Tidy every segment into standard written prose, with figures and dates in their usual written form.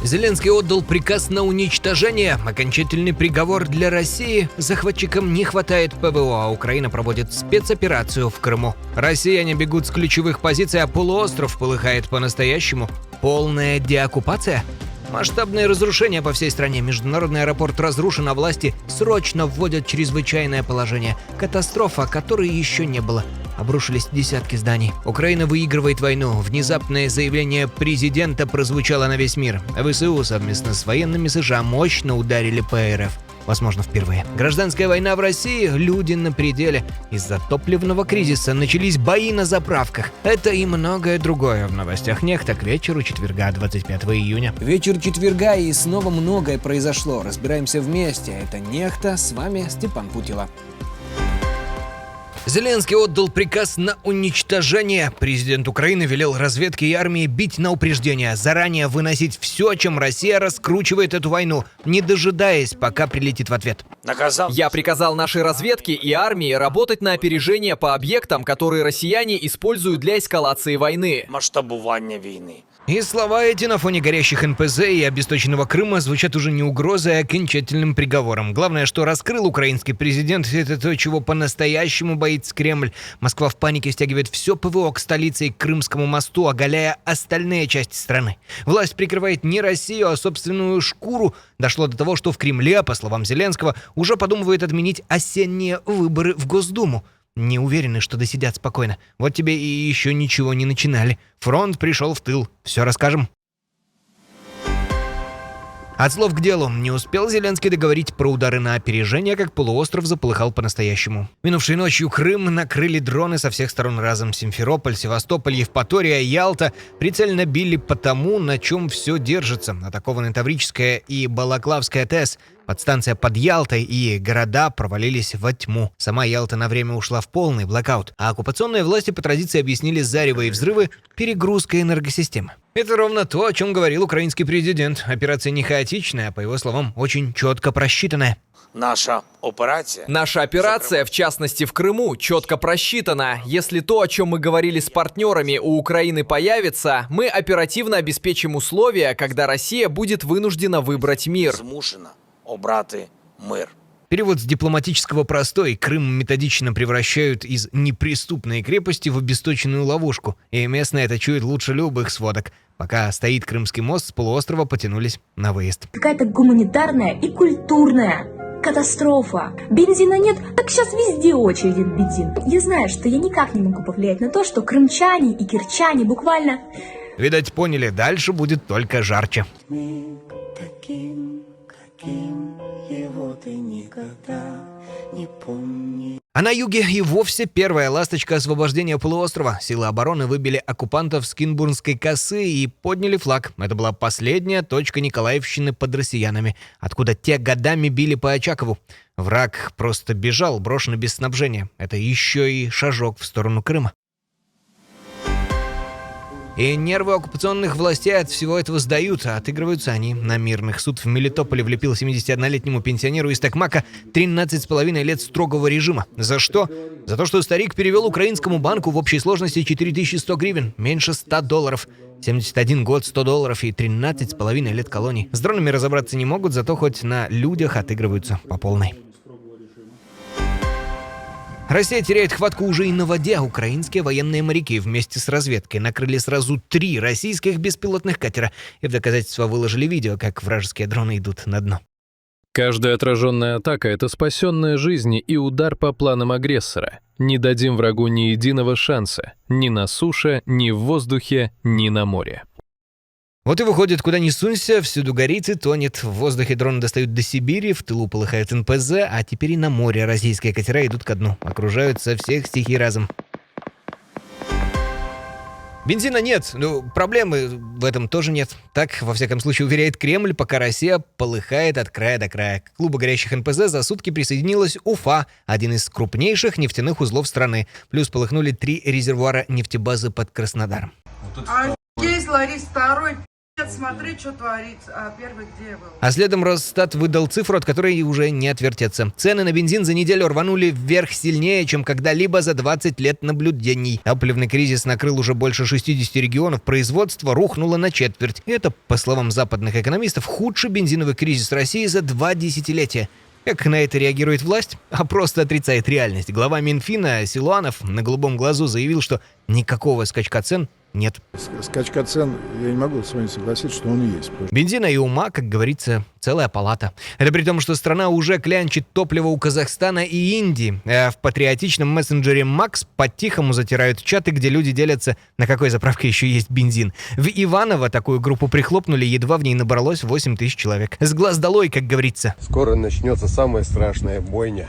Зеленский отдал приказ на уничтожение. Окончательный приговор для России. Захватчикам не хватает ПВО, а Украина проводит спецоперацию в Крыму. Россияне бегут с ключевых позиций, а полуостров полыхает по-настоящему. Полная деоккупация? Масштабные разрушения по всей стране. Международный аэропорт разрушен, а власти срочно вводят чрезвычайное положение. Катастрофа, которой еще не было. Обрушились десятки зданий. Украина выигрывает войну. Внезапное заявление президента прозвучало на весь мир. ВСУ совместно с военными США мощно ударили по РФ. Возможно, впервые. Гражданская война в России, люди на пределе. Из-за топливного кризиса начались бои на заправках. Это и многое другое в новостях Нехта к вечеру четверга, 25 июня. Вечер четверга, и снова многое произошло. Разбираемся вместе. Это Нехта, с вами Степан Путила. Зеленский отдал приказ на уничтожение. Президент Украины велел разведке и армии бить на упреждение, заранее выносить все, чем Россия раскручивает эту войну, не дожидаясь, пока прилетит в ответ. Я приказал нашей разведке и армии работать на опережение по объектам, которые россияне используют для эскалации войны. Масштабування війни. И слова эти на фоне горящих НПЗ и обесточенного Крыма звучат уже не угрозой, а окончательным приговором. Главное, что раскрыл украинский президент, это то, чего по-настоящему боится Кремль. Москва в панике стягивает все ПВО к столице и к Крымскому мосту, оголяя остальные части страны. Власть прикрывает не Россию, а собственную шкуру. Дошло до того, что в Кремле, по словам Зеленского, уже подумывают отменить осенние выборы в Госдуму. Не уверены, что досидят спокойно. Вот тебе и еще ничего не начинали. Фронт пришел в тыл. Все расскажем. От слов к делу. Не успел Зеленский договорить про удары на опережение, как полуостров заполыхал по-настоящему. Минувшей ночью Крым накрыли дроны со всех сторон разом. Симферополь, Севастополь, Евпатория, Ялта прицельно били по тому, на чем все держится. Атакованы Таврическая и Балаклавская ТЭС. Подстанция под Ялтой и города провалились во тьму. Сама Ялта на время ушла в полный блокаут, а оккупационные власти по традиции объяснили зарево и взрывы перегрузкой энергосистемы. Это ровно то, о чем говорил украинский президент. Операция не хаотичная, а, по его словам, очень четко просчитанная. Наша операция, в частности в Крыму, четко просчитана. Если то, о чем мы говорили с партнерами, у Украины появится, мы оперативно обеспечим условия, когда Россия будет вынуждена выбрать мир. змушена обрати мир. Перевод с дипломатического простой. Крым методично превращают из неприступной крепости в обесточенную ловушку. И местные это чуют лучше любых сводок. Пока стоит Крымский мост, с полуострова потянулись на выезд. Какая-то гуманитарная и культурная катастрофа. Бензина нет, так сейчас везде очереди на бензин. Я знаю, что я никак не могу повлиять на то, что крымчане и кирчане буквально... Видать, поняли, дальше будет только жарче. А на юге и вовсе первая ласточка освобождения полуострова. Силы обороны выбили оккупантов с Кинбурнской косы и подняли флаг. Это была последняя точка Николаевщины под россиянами, откуда те годами били по Очакову. Враг просто бежал, брошенный без снабжения. Это еще и шажок в сторону Крыма. И нервы оккупационных властей от всего этого сдают, а отыгрываются они на мирных. Суд в Мелитополе влепил 71-летнему пенсионеру из Токмака 13,5 лет строгого режима. За что? За то, что старик перевел украинскому банку в общей сложности 4100 гривен, меньше $100. 71 год, $100 и 13,5 лет колоний. С дронами разобраться не могут, зато хоть на людях отыгрываются по полной. Россия теряет хватку уже и на воде. Украинские военные моряки вместе с разведкой накрыли сразу 3 российских беспилотных катера и в доказательство выложили видео, как вражеские дроны идут на дно. Каждая отраженная атака — это спасенная жизнь и удар по планам агрессора. Не дадим врагу ни единого шанса. Ни на суше, ни в воздухе, ни на море. Вот и выходит, куда ни сунься, всюду горит и тонет. В воздухе дроны достают до Сибири, в тылу полыхает НПЗ, а теперь и на море российские катера идут ко дну. Окружают со всех стихий разом. Бензина нет, проблемы в этом тоже нет. Так, во всяком случае, уверяет Кремль, пока Россия полыхает от края до края. К клубу горящих НПЗ за сутки присоединилась Уфа, один из крупнейших нефтяных узлов страны. Плюс полыхнули 3 резервуара нефтебазы под Краснодаром. Здесь, Ларис, второй Смотри, что творится. А первый где был? А следом Росстат выдал цифру, от которой уже не отвертеться. Цены на бензин за неделю рванули вверх сильнее, чем когда-либо за 20 лет наблюдений. Топливный кризис накрыл уже больше 60 регионов, производство рухнуло на четверть. Это, по словам западных экономистов, худший бензиновый кризис России за 2 десятилетия. Как на это реагирует власть? А просто отрицает реальность. Глава Минфина Силуанов на голубом глазу заявил, что никакого скачка цен нет. Скачка цен, я не могу с вами согласиться, что он и есть. Бензина и ума, как говорится, целая палата. Это при том, что страна уже клянчит топливо у Казахстана и Индии. А в патриотичном мессенджере Макс по-тихому затирают чаты, где люди делятся, на какой заправке еще есть бензин. В Иваново такую группу прихлопнули, едва в ней набралось 8 тысяч человек. С глаз долой, как говорится. Скоро начнется самая страшная бойня.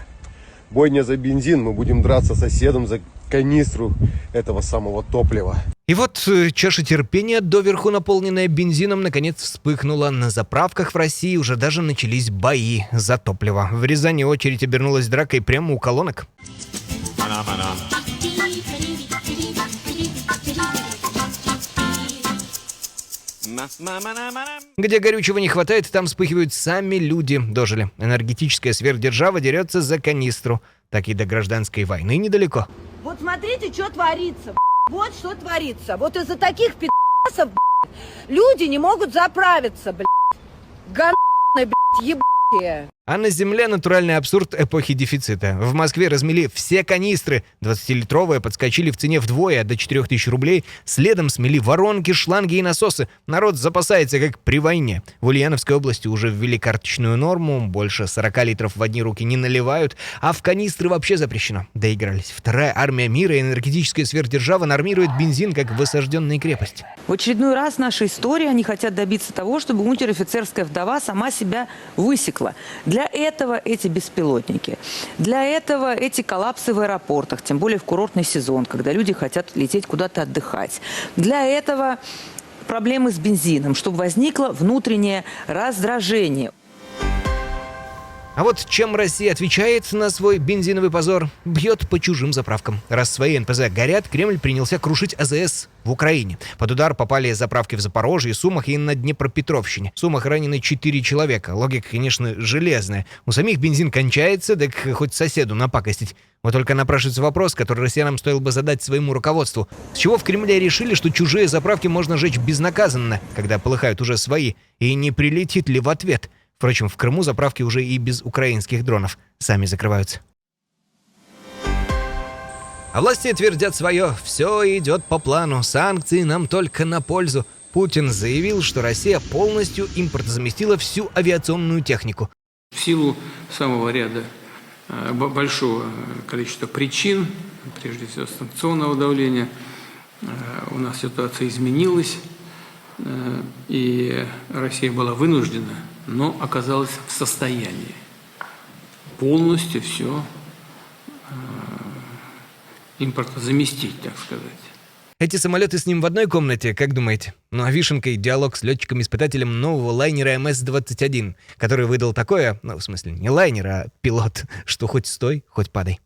Бойня за бензин. Мы будем драться с соседом за канистру этого самого топлива. И вот чаша терпения, доверху наполненная бензином, наконец вспыхнула. На заправках в России уже даже начались бои за топливо. В Рязани очередь обернулась дракой прямо у колонок. Где горючего не хватает, там вспыхивают сами люди. Дожили. Энергетическая сверхдержава дерется за канистру. Так и до гражданской войны недалеко. Вот смотрите, что творится. Вот что творится. Вот из-за таких пи***сов, люди не могут заправиться, Говно, ебаные. А на земле натуральный абсурд эпохи дефицита. В Москве размели все канистры. 20-литровые подскочили в цене вдвое, до 4000 рублей. Следом смели воронки, шланги и насосы. Народ запасается, как при войне. В Ульяновской области уже ввели карточную норму. Больше 40 литров в одни руки не наливают. А в канистры вообще запрещено. Доигрались. Вторая армия мира и энергетическая сверхдержава нормирует бензин, как в осажденной крепости. В очередной раз в нашей истории они хотят добиться того, чтобы унтер-офицерская вдова сама себя высекла. Для этого эти беспилотники, для этого эти коллапсы в аэропортах, тем более в курортный сезон, когда люди хотят лететь куда-то отдыхать. Для этого проблемы с бензином, чтобы возникло внутреннее раздражение. А вот чем Россия отвечает на свой бензиновый позор? Бьет по чужим заправкам. Раз свои НПЗ горят, Кремль принялся крушить АЗС в Украине. Под удар попали заправки в Запорожье, Сумах и на Днепропетровщине. В Сумах ранены 4 человека. Логика, конечно, железная. У самих бензин кончается, так хоть соседу напакостить. Вот только напрашивается вопрос, который россиянам стоило бы задать своему руководству. С чего в Кремле решили, что чужие заправки можно жечь безнаказанно, когда полыхают уже свои? И не прилетит ли в ответ? Впрочем, в Крыму заправки уже и без украинских дронов сами закрываются. А власти твердят свое. Все идет по плану. Санкции нам только на пользу. Путин заявил, что Россия полностью импортозаместила всю авиационную технику. В силу самого ряда большого количества причин, прежде всего санкционного давления, у нас ситуация изменилась, и Россия была вынуждена, но оказалась в состоянии полностью все импортозаместить, так сказать. Эти самолеты с ним в одной комнате, как думаете? Ну а вишенкой диалог с летчиком-испытателем нового лайнера МС-21, который выдал такое, ну в смысле не лайнер, а пилот, что хоть стой, хоть падай.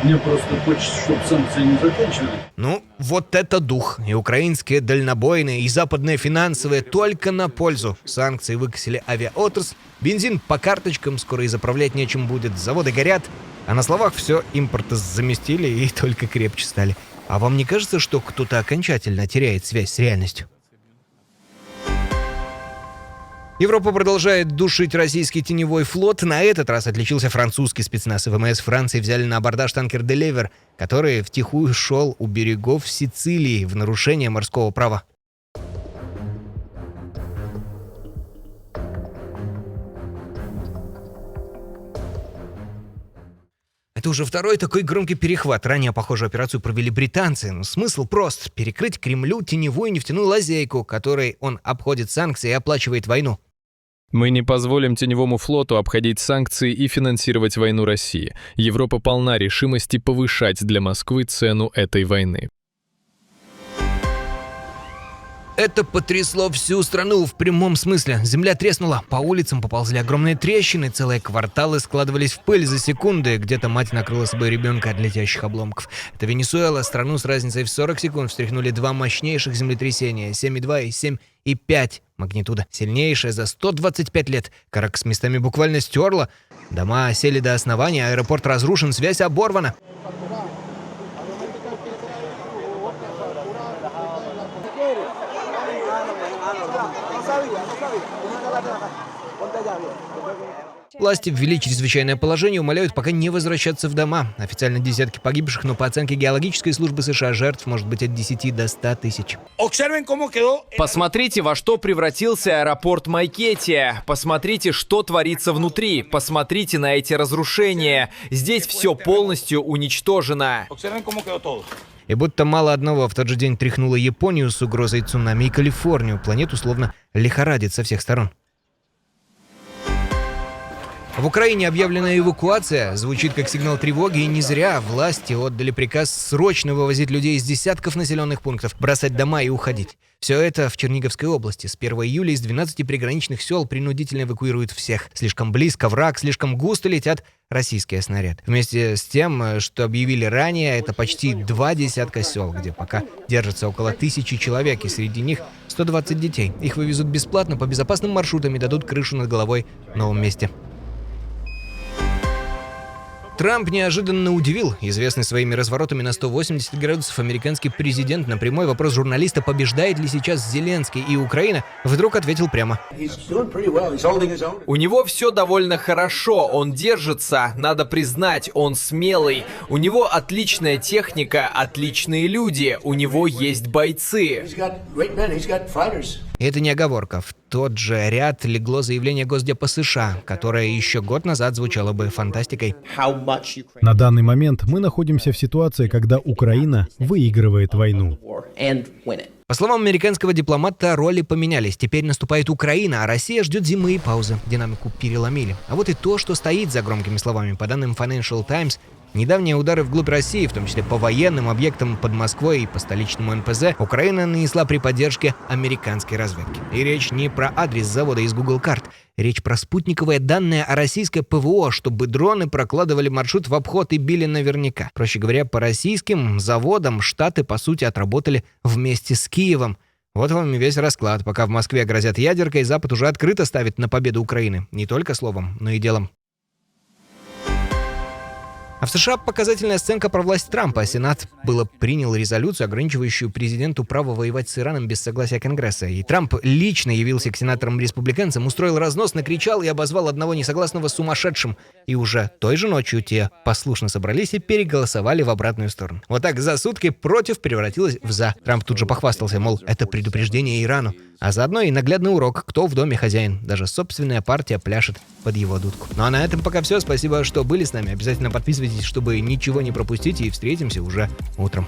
Мне просто хочется, чтобы санкции не заканчивались. Ну, вот это дух. И украинские дальнобойные, и западные финансовые только на пользу. Санкции выкосили авиаотрасль, бензин по карточкам, скоро и заправлять нечем будет, заводы горят. А на словах все импортозаместили и только крепче стали. А вам не кажется, что кто-то окончательно теряет связь с реальностью? Европа продолжает душить российский теневой флот. На этот раз отличился французский спецназ. ВМС Франции взяли на абордаж танкер «Делевер», который втихую шел у берегов Сицилии в нарушение морского права. Это уже второй такой громкий перехват. Ранее похожую операцию провели британцы. Но смысл прост – перекрыть Кремлю теневую нефтяную лазейку, которой он обходит санкции и оплачивает войну. Мы не позволим теневому флоту обходить санкции и финансировать войну России. Европа полна решимости повышать для Москвы цену этой войны. Это потрясло всю страну в прямом смысле. Земля треснула, по улицам поползли огромные трещины, целые кварталы складывались в пыль за секунды. Где-то мать накрыла собой ребенка от летящих обломков. Это Венесуэла. Страну с разницей в 40 секунд встряхнули два мощнейших землетрясения – 7,2 и 7,5 магнитуда. Сильнейшая за 125 лет. Каракас местами буквально стерла. Дома осели до основания, аэропорт разрушен, связь оборвана. Власти ввели чрезвычайное положение и умоляют пока не возвращаться в дома. Официально десятки погибших, но по оценке геологической службы США жертв может быть от 10 до 100 тысяч. Посмотрите, во что превратился аэропорт Майкетия. Посмотрите, что творится внутри. Посмотрите на эти разрушения. Здесь все полностью уничтожено. И будто мало одного, в тот же день тряхнуло Японию с угрозой цунами и Калифорнию. Планету словно лихорадит со всех сторон. В Украине объявлена эвакуация, звучит как сигнал тревоги, и не зря власти отдали приказ срочно вывозить людей из десятков населенных пунктов, бросать дома и уходить. Все это в Черниговской области. С 1 июля из 12 приграничных сел принудительно эвакуируют всех. Слишком близко враг, слишком густо летят российские снаряды. Вместе с тем, что объявили ранее, это почти 2 десятка сел, где пока держится около 1000 человек, и среди них 120 детей. Их вывезут бесплатно по безопасным маршрутам и дадут крышу над головой в новом месте. Трамп неожиданно удивил. Известный своими разворотами на 180 градусов американский президент на прямой вопрос журналиста, побеждает ли сейчас Зеленский и Украина, вдруг ответил прямо. У него все довольно хорошо, он держится, надо признать, он смелый. У него отличная техника, отличные люди, у него есть бойцы. И это не оговорка. В тот же ряд легло заявление Госдепа США, которое еще год назад звучало бы фантастикой. На данный момент мы находимся в ситуации, когда Украина выигрывает войну. По словам американского дипломата, роли поменялись. Теперь наступает Украина, а Россия ждет зимы и паузы. Динамику переломили. А вот и то, что стоит за громкими словами. По данным Financial Times, недавние удары вглубь России, в том числе по военным объектам под Москвой и по столичному НПЗ, Украина нанесла при поддержке американской разведки. И речь не про адрес завода из Google карт. Речь про спутниковые данные о российской ПВО, чтобы дроны прокладывали маршрут в обход и били наверняка. Проще говоря, по российским заводам Штаты, по сути, отработали вместе с Киевом. Вот вам и весь расклад. Пока в Москве грозят ядеркой, Запад уже открыто ставит на победу Украины. Не только словом, но и делом. А в США показательная сценка про власть Трампа. Сенат принял резолюцию, ограничивающую президенту право воевать с Ираном без согласия Конгресса. И Трамп лично явился к сенаторам-республиканцам, устроил разнос, накричал и обозвал одного несогласного сумасшедшим. И уже той же ночью те послушно собрались и переголосовали в обратную сторону. Вот так за сутки против превратилось в за. Трамп тут же похвастался, мол, это предупреждение Ирану. А заодно и наглядный урок, кто в доме хозяин. Даже собственная партия пляшет под его дудку. Ну а на этом пока все. Спасибо, что были с нами. Обязательно подписывайтесь, чтобы ничего не пропустить, и встретимся уже утром.